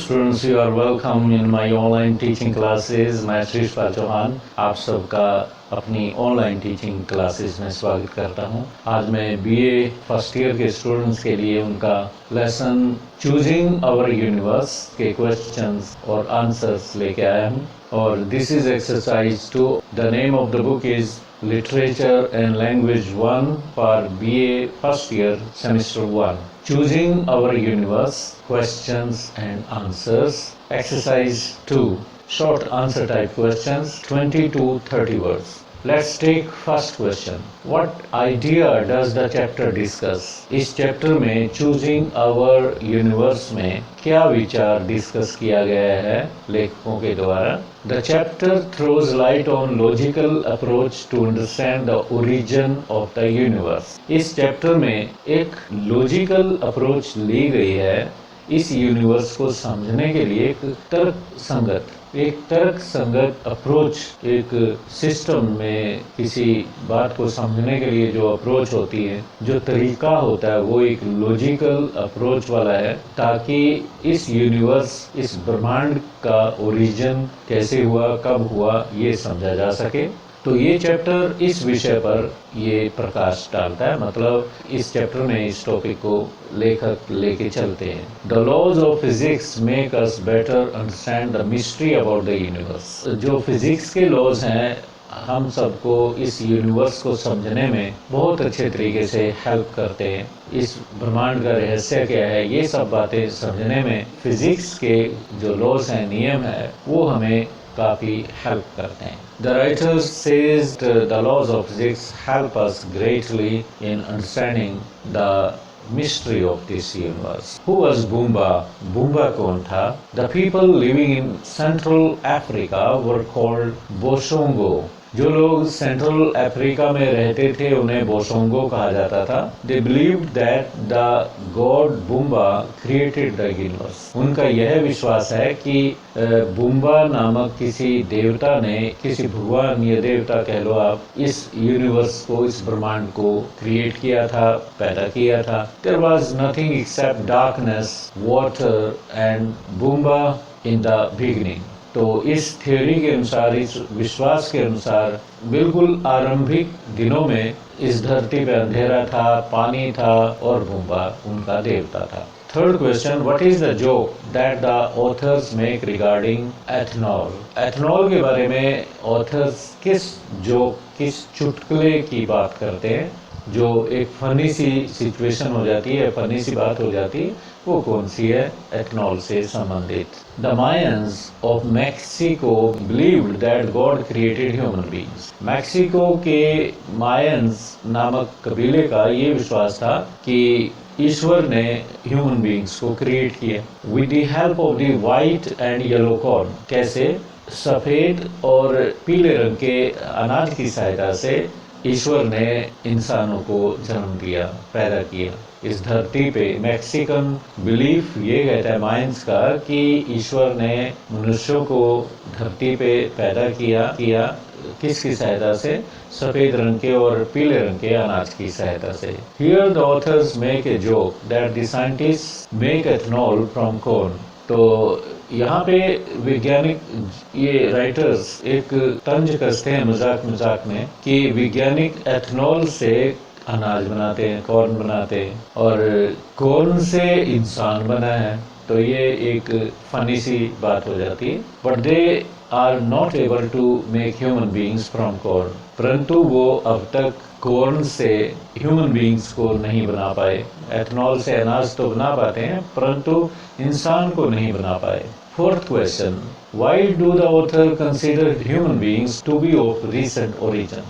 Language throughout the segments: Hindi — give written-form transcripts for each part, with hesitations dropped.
students, you are welcome in my online teaching classes. मैं श्रीशपाल चौहान आप सबका अपनी ऑनलाइन टीचिंग क्लासेस में स्वागत करता हूं। आज मैं बीए फर्स्ट ईयर के स्टूडेंट्स के लिए उनका लेसन चूजिंग आवर यूनिवर्स के क्वेश्चंस और आंसर्स लेके आया हूं और this is exercise 2। The name of the book is Literature and Language 1 for BA First Year Semester 1. Choosing Our Universe, Questions and Answers. Exercise 2. Short answer type questions, 20 to 30 words. Let's take first question. What idea does the chapter discuss? इस चैप्टर में Choosing Our Universe में क्या विचार डिस्कस किया गया है लेखकों के द्वारा? The chapter throws light on logical approach to understand the origin of the universe. इस चैप्टर में एक लॉजिकल अप्रोच ली गई है इस यूनिवर्स को समझने के लिए। एक तर्क संगत अप्रोच, एक सिस्टम में किसी बात को समझने के लिए जो अप्रोच होती है, जो तरीका होता है, वो एक लॉजिकल अप्रोच वाला है ताकि इस यूनिवर्स, इस ब्रह्मांड का ओरिजिन कैसे हुआ, कब हुआ, ये समझा जा सके। तो ये चैप्टर इस विषय पर ये प्रकाश डालता है, मतलब इस चैप्टर में इस टॉपिक को लेखक लेके चलते हैं। The laws of physics make us better understand the mystery about the universe. जो फिजिक्स के लॉज हैं हम सबको इस यूनिवर्स को समझने में बहुत अच्छे तरीके से हेल्प करते हैं। इस ब्रह्मांड का रहस्य क्या है, ये सब बातें समझने में फिजिक्स के जो लॉज हैं, नियम है, वो हमें काफ़ी हेल्प करते हैं। The writer says the laws of physics help us greatly in understanding the mystery of this universe. Who was Bumba? Bumba कौन था? The people living in Central Africa were called Bosongo. जो लोग सेंट्रल अफ्रीका में रहते थे उन्हें बोसोंगो कहा जाता था। They believed that the god Bumba created the universe. उनका यह विश्वास है कि बुम्बा नामक किसी देवता ने, किसी भगवान या देवता कह लो आप, इस यूनिवर्स को, इस ब्रह्मांड को क्रिएट किया था, पैदा किया था। There was nothing except darkness, water and Bumba in the beginning. तो इस थ्योरी के अनुसार, इस विश्वास के अनुसार, बिल्कुल आरंभिक दिनों में इस धरती पे अंधेरा था, पानी था और बुम्बा उनका देवता था। Third question, what is the joke that the author's make regarding ethanol? Ethanol के बारे में ऑथर्स किस जोक, किस चुटकुले की बात करते हैं जो एक फनी सी सिचुएशन हो जाती है, फनी सी बात हो जाती है, वो कौन सी है एथनॉल से संबंधित? The Mayans of Mexico believed that God created human beings. Mexico के मायंस नामक कबीले का ये विश्वास था कि ईश्वर ने ह्यूमन बीइंग्स को क्रिएट किया with the help of the white and yellow corn. कैसे? सफेद और पीले रंग के अनाज की सहायता से ईश्वर ने इंसानों को जन्म दिया, पैदा किया इस धरती पे। मैक्सिकन बिलीफ ये कहता है माइंस का कि ईश्वर ने मनुष्यों को धरती पे पैदा किया किसकी सहायता से? सफेद रंग के और पीले रंग के अनाज की सहायता से। Here the author's make a joke that the scientist make ethanol from corn. तो यहाँ पे वैज्ञानिक, ये राइटर्स एक तंज कसते हैं मजाक में कि वैज्ञानिक एथनॉल से अनाज बनाते हैं, कॉर्न बनाते हैं, और कॉर्न से इंसान बना है। तो ये एक फनी सी बात हो जाती है। But they are not able to make human beings from corn. परंतु वो अब तक कॉर्न से ह्यूमन बीइंग्स को नहीं बना पाए। एथनॉल से अनाज तो बना पाते हैं परंतु इंसान को नहीं बना पाए। Fourth question, Why do the author consider human beings to be of recent origin?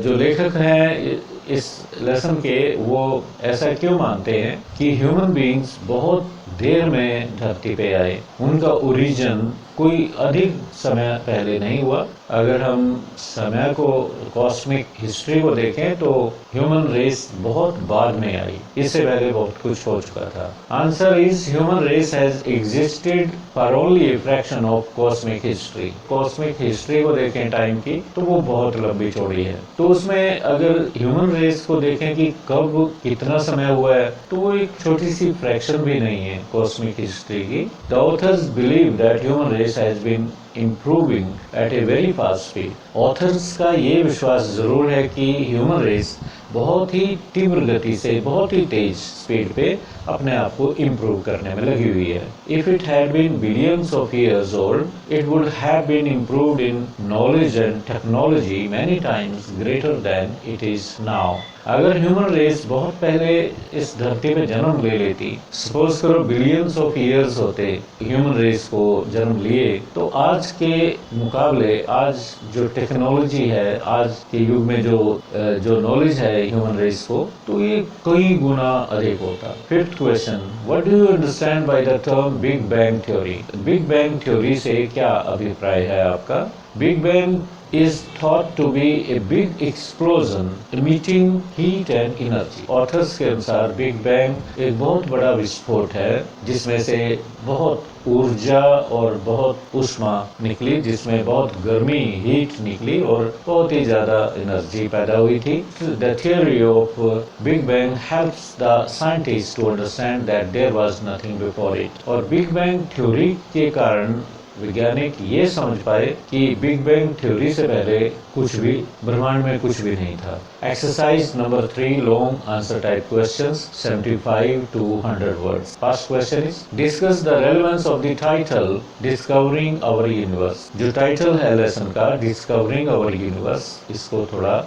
जो लेखक हैं इस लेसन के, वो ऐसा क्यों मानते हैं कि ह्यूमन बीइंग्स बहुत देर में धरती पे आए, उनका ओरिजिन कोई अधिक समय पहले नहीं हुआ। अगर हम समय को, कॉस्मिक हिस्ट्री को देखें तो ह्यूमन रेस बहुत बाद में आई, इससे पहले बहुत कुछ हो चुका था। Answer is human race has existed for only a fraction of cosmic history. Cosmic history को देखें टाइम की तो वो बहुत लंबी चौड़ी है, तो उसमें अगर ह्यूमन रेस को देखें कि कब कितना समय हुआ है तो वो एक छोटी सी फ्रैक्शन भी नहीं है कॉस्मिक हिस्ट्री की। The authors believe that human race has been improving at a very fast speed. Authors का ये विश्वास जरूर है कि ह्यूमन रेस बहुत ही तीव्र गति से, बहुत ही तेज स्पीड पे अपने आप को इम्प्रूव करने में लगी हुई है। If it had been billions of years old, it would have been improved in knowledge and technology many times greater than it is now. अगर ह्यूमन रेस बहुत पहले इस धरती पे जन्म ले लेती, सपोज करो बिलियंस ऑफ ईयर्स होते ह्यूमन रेस को जन्म लिए, तो आज के मुकाबले आज जो टेक्नोलॉजी है, आज के युग में जो नॉलेज है ह्यूमन रेस को, तो ये कई गुना अधिक होता। Fifth question, what do you understand by the term big bang theory? Big bang theory से क्या अभिप्राय है आपका? Big bang is thought to be a big explosion emitting heat and energy. Authors के अनुसार बिग बैंग एक बहुत बड़ा विस्फोट है जिसमें से बहुत ऊर्जा और बहुत ऊष्मा निकली, जिसमें बहुत गर्मी, हीट निकली और बहुत ही ज्यादा एनर्जी पैदा हुई थी। The theory of Big Bang helps the scientists to understand that there was nothing before it. और बिग बैंग थ्योरी के कारण वैज्ञानिक ये समझ पाए कि बिग बैंग थ्योरी से पहले कुछ भी, ब्रह्मांड में कुछ भी नहीं था। Exercise number 3, long answer type questions, 75 to 100 words. First question is discuss the relevance of the title discovering our universe. जो टाइटल है लेसन का, डिस्कवरिंग आवर यूनिवर्स, इसको थोड़ा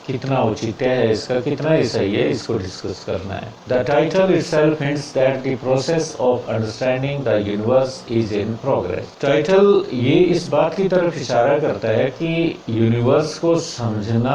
कितना औचित्य है इसका, कितना ही सही है, इसको डिस्कस करना है। The title itself hints that the process of understanding the universe is in progress. Title ये इस बात की तरफ इशारा करता है कि यूनिवर्स को समझना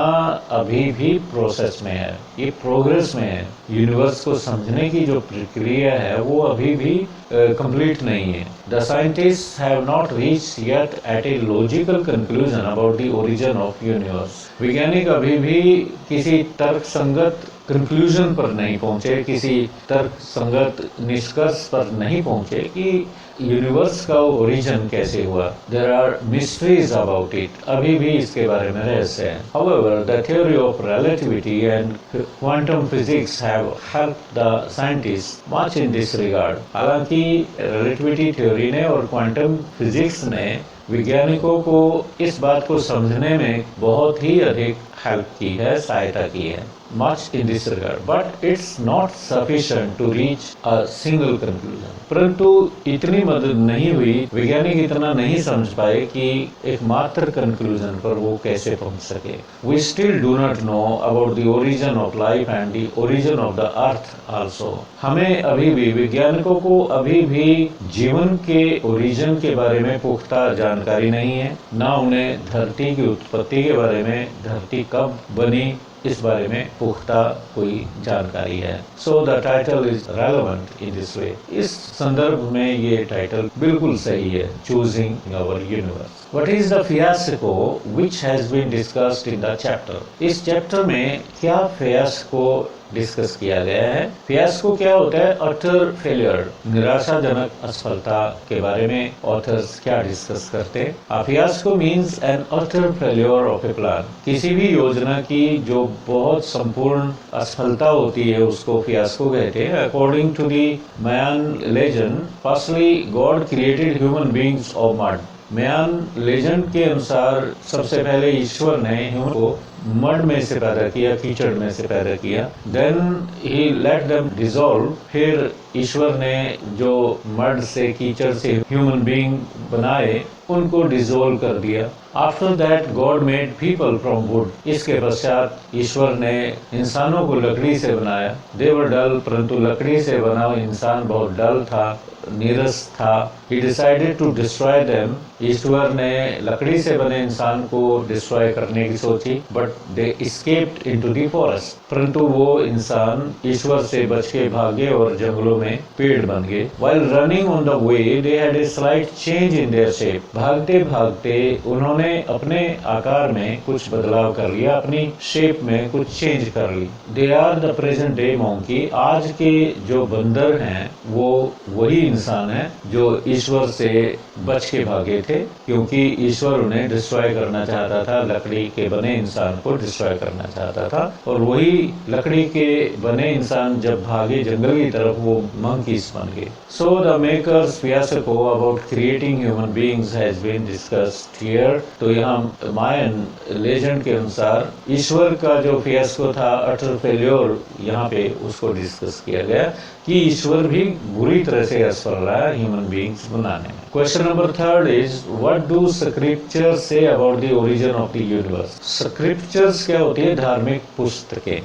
अभी भी प्रोसेस में है, ये प्रोग्रेस में है। यूनिवर्स को समझने की जो प्रक्रिया है वो अभी भी कंप्लीट नहीं है। The scientists have not reached yet eight a logical conclusion about the origin of universe. वैज्ञानिक अभी भी किसी तर्कसंगत कंक्लूजन पर नहीं पहुंचे, किसी तर्कसंगत निष्कर्ष पर नहीं पहुंचे कि यूनिवर्स का ओरिजिन कैसे हुआ। There are mysteries about it, अभी भी इसके बारे में रहस्य है। However the theory of relativity and quantum physics have helped the scientist much in this regard. हालांकि रिलेटिविटी थ्योरी ने और क्वांटम फिजिक्स ने वैज्ञानिकों को इस बात को समझने में बहुत ही अधिक हेल्प की है, सहायता की है। much in this regard, but it's not sufficient to reach a single conclusion. परंतु इतनी मदद नहीं हुई, वैज्ञानिक इतना नहीं समझ पाए कि एकमात्र कंक्लूजन पर वो कैसे पहुंच सके। We still do not know about the origin of life and the origin of the earth also. हमें अभी भी, वैज्ञानिकों को अभी भी जीवन के ओरिजिन के बारे में पुख्ता जानकारी नहीं है, ना उन्हें धरती की उत्पत्ति के बारे में, धरती कब बनी इस बारे में पुख्ता कोई जानकारी है। So the title is relevant in this way. इस संदर्भ में ये टाइटल बिल्कुल सही है, choosing our universe. What is the fiasco which has been discussed in the chapter? इस चैप्टर में क्या फियास्को डिस्कस किया गया है? फियास्को क्या होता है? अटर फेलियर, निराशाजनक असफलता के बारे में ऑथर्स क्या डिस्कस करते हैं? Fiasco means N utter failure of A plan. किसी भी योजना की जो बहुत संपूर्ण असफलता होती है उसको फियास्को कहते हैं। According to the Mayan legend, firstly God created human beings of mud. Mayan legend के अनुसार सबसे पहले ईश्वर ने ह्यूमन को मड में से पैदा किया, कीचड़ में से पैदा किया। Then he let them dissolve. फिर ईश्वर ने जो मड से, कीचड़ से ह्यूमन बीइंग बनाए उनको डिसॉल्व कर दिया। After that God made people from would. इसके पश्चात ईश्वर ने इंसानों को लकड़ी से बनाया। दे वर डल, परंतु लकड़ी से बना हुआ इंसान बहुत डल था, नीरस था। He decided to destroy them. ईश्वर ने लकड़ी से बने इंसान को डिस्ट्रॉय करने की सोची, but but they escaped into the forest. परंतु वो इंसान ईश्वर से बच के भागे और जंगलों में पेड़ बन गए। While running on the way, they had a slight change in their shape। भागते भागते उन्होंने अपने आकार में कुछ बदलाव कर लिया, अपनी शेप में कुछ चेंज कर ली। They are the present day monkey। आज के जो बंदर हैं वो वही इंसान है जो ईश्वर से बच के भागे थे, क्योंकि ईश्वर उन्हें डिस्ट्रॉय करना चाहता था, लकड़ी के बने इंसान को डिस्ट्रॉय करना चाहता था। और वही लकड़ी के बने इंसान जब भागे जंगल की तरफ, वो मंकीज बन गए। So the makers fiasco about creating human beings has been discussed here. तो यहाँ मायन लेजेंड के अनुसार ईश्वर का जो फियास्को था, अटर फेल्योर, यहाँ पे उसको डिस्कस किया गया कि ईश्वर भी बुरी तरह से असफल रहा है ह्यूमन बीइंग्स बनाने में। Question number 3 is what do scriptures say about the origin of the universe. Scriptures क्या होती है? धार्मिक पुस्तकें,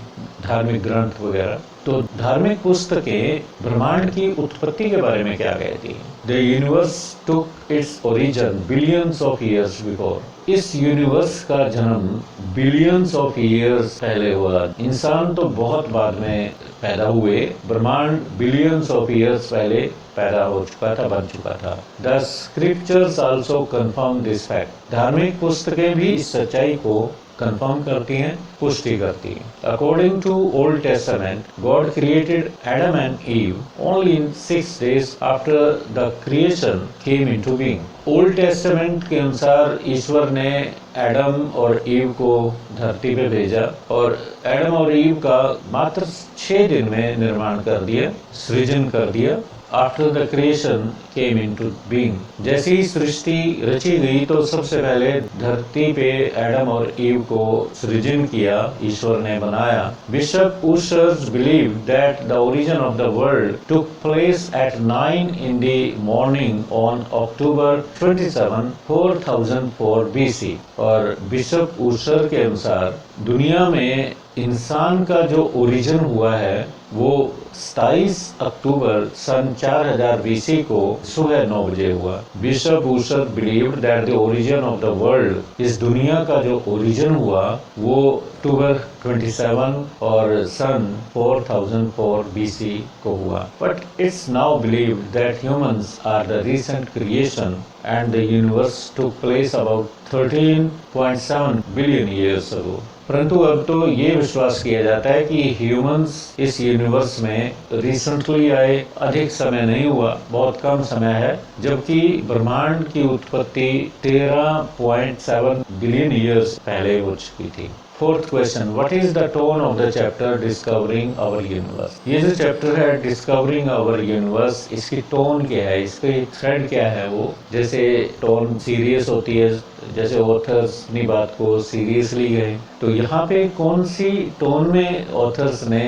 धार्मिक ग्रंथ वगैरह। तो धार्मिक पुस्तकें ब्रह्मांड की उत्पत्ति के बारे में क्या कहती हैं? The universe took its origin billions of years before. इस यूनिवर्स का जन्म बिलियंस ऑफ ईयर्स पहले हुआ। इंसान तो बहुत बाद में पैदा हुए, ब्रह्मांड बिलियंस ऑफ ईयर्स पहले पैदा हो चुका था, बन चुका था। The scriptures also confirm this fact. धार्मिक पुस्तकें भी इस सच्चाई को कंफर्म करती हैं, पुष्टि करती हैं। According to Old Testament, God created Adam and Eve only in 6 days after the creation came into being. Old Testament के अनुसार ईश्वर ने एडम और ईव को धरती पे भेजा और एडम और ईव का मात्र 6 दिन में निर्माण कर दिया, सृजन कर दिया। After the creation came into being. जैसे ही सृष्टि रची गई तो सबसे पहले धरती पे एडम और ईव को सृजन किया, ईश्वर ने बनाया। Bishop Ussher's believe that the origin of the world took place at 9 in the morning on October 27, 4004 BC। और बिशप उशर के अनुसार दुनिया में इंसान का जो ओरिजिन हुआ है वो 27 अक्टूबर सन 4000 BC को सुबह 9 बजे हुआ। Bishop Ussher believed that the origin of the world, इस दुनिया का जो ओरिजिन हुआ वो अक्टूबर 27 और सन 4004 BC को हुआ। But it's now believed that humans are the recent creation and the universe took place about 13.7 billion years ago. परंतु अब तो ये विश्वास किया जाता है कि ह्यूमंस इस यूनिवर्स में रिसेंटली आए, अधिक समय नहीं हुआ, बहुत कम समय है, जबकि ब्रह्मांड की उत्पत्ति 13.7 बिलियन ईयर्स पहले हो चुकी थी। Fourth question, what is the tone of the chapter discovering our universe. ये जो चैप्टर है डिस्कवरिंग आवर यूनिवर्स, इसकी टोन क्या है, इसकी थ्रेड क्या है? वो जैसे टोन सीरियस होती है, जैसे ऑथर्स अपनी बात को सीरियसली गए, तो यहाँ पे कौन सी टोन में ऑथर्स ने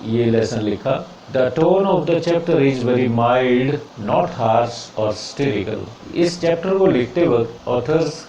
ये लेसन लिखा? The tone of the chapter is very mild, not harsh or satirical। इस चैप्टर को लिखते वक्त ऑथर्स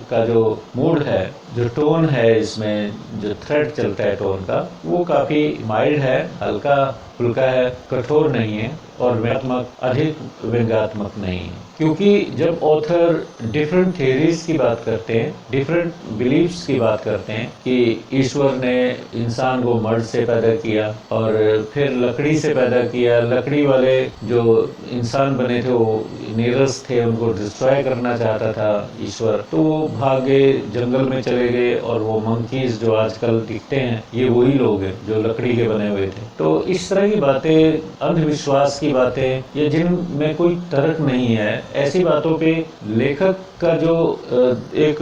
का जो मूड है, जो टोन है, इसमें जो थ्रेड चलता है टोन का, वो काफी माइल्ड है, हल्का फुल्का है, कठोर नहीं है और व्यंग्यात्मक, अधिक व्यंग्यात्मक नहीं है। क्योंकि जब ऑथर डिफरेंट थियरीज की बात करते हैं, डिफरेंट बिलीफ्स की बात करते हैं कि ईश्वर ने इंसान को मर्द से पैदा किया और फिर लकड़ी से पैदा किया, लकड़ी वाले जो इंसान बने थे वो नीरस थे, उनको डिस्ट्रॉय करना चाहता था ईश्वर, तो वो भागे जंगल में चले गए और वो मंकीज जो आजकल दिखते हैं ये वही लोग हैं जो लकड़ी के बने हुए थे। तो इस तरह की बातें, अंधविश्वास की बातें, ये जिनमें कोई तर्क नहीं है, ऐसी बातों पे लेखक का जो एक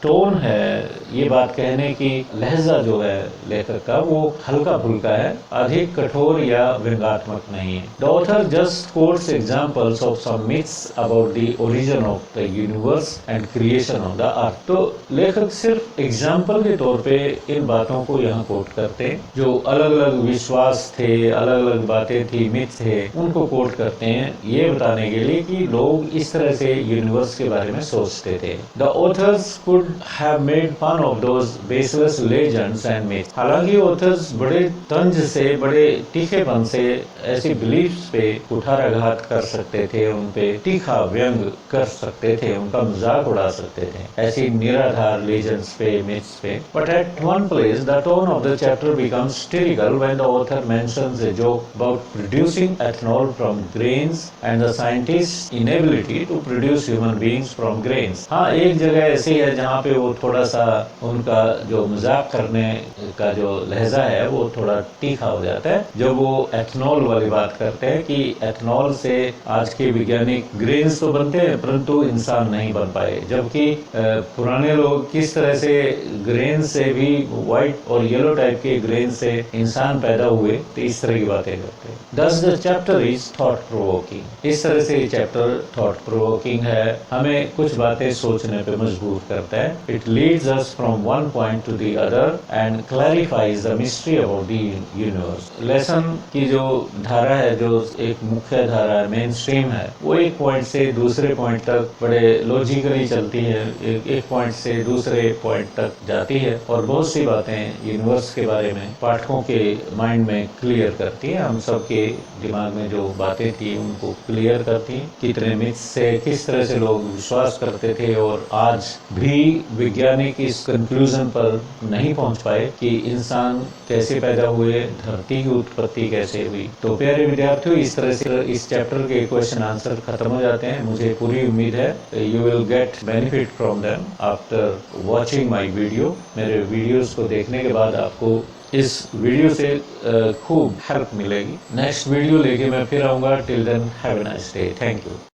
टोन है, ये बात कहने की लहजा जो है लेखक का, वो हल्का फुल्का है, अधिक कठोर या व्यंग्यात्मक नहीं है। The author just quotes examples of some myths about the origin of the universe and creation of the earth. तो लेखक सिर्फ एग्जाम्पल के तौर पे इन बातों को यहाँ कोट करते हैं, जो अलग अलग विश्वास थे, अलग अलग बातें थी, मिथ थे, उनको कोट करते हैं ये बताने के लिए कि लोग इस तरह से यूनिवर्स के बारे में में सोचते थे। The authors could have made fun of those baseless legends and myths. हालांकि ऑथर्स बड़े तंज से, बड़े तीखेपन से ऐसी बिलीफ्स पे कुठाराघात कर सकते थे, उन पे तीखा व्यंग कर सकते थे, उनका मजाक उड़ा सकते थे, ऐसी निराधार लेजेंड्स पे, मिथ्स पे। But at one place the tone of the chapter becomes satirical when the author mentions a joke about producing ethanol from grains and the scientist's inability to produce human beings from grains। हाँ, एक जगह ऐसी है जहाँ पे वो थोड़ा सा उनका जो मजाक करने का जो लहजा है वो थोड़ा तीखा हो जाता है जब वो एथनॉल वाली बात करते हैं कि एथनॉल से आज के वैज्ञानिक ग्रेन्स तो बनते हैं परंतु इंसान नहीं बन पाए, जबकि पुराने लोग किस तरह से ग्रेन से भी व्हाइट और येलो टाइप के ग्रेन से इंसान पैदा हुए, तो इस तरह की बातें करते हैं। Thus the chapter is thought provoking। इस तरह से ये चैप्टर थॉट प्रोवोकिंग है, हमें कुछ बातें सोचने पे मजबूर करता है। It leads us from one point to the other and clarifies the mystery about the universe। Lesson की जो धारा है, जो एक मुख्य धारा है, मेन स्ट्रीम है, वो एक पॉइंट से दूसरे पॉइंट तक बड़े लॉजिकली चलती है, एक पॉइंट से दूसरे पॉइंट तक जाती है और बहुत सी बातें यूनिवर्स के बारे में पाठकों के माइंड में क्लियर करती है। हम सबके दिमाग में जो बातें थी उनको क्लियर करती है। कितने मिथ्स से, किस तरह से लोग विश्वास करते थे और आज भी वैज्ञानिक इस कंक्लूजन पर नहीं पहुंच पाए कि इंसान कैसे पैदा हुए, धरती की उत्पत्ति कैसे हुई। तो प्यारे विद्यार्थियों, इस तरह से इस चैप्टर के क्वेश्चन आंसर खत्म हो जाते हैं। मुझे पूरी उम्मीद है you will get benefit from them after watching my video. मेरे वीडियोस को देखने के बाद आपको इस वीडियो से खूब हेल्प मिलेगी। नेक्स्ट वीडियो लेके मैं फिर आऊँगा। Till then have a nice day. Thank you.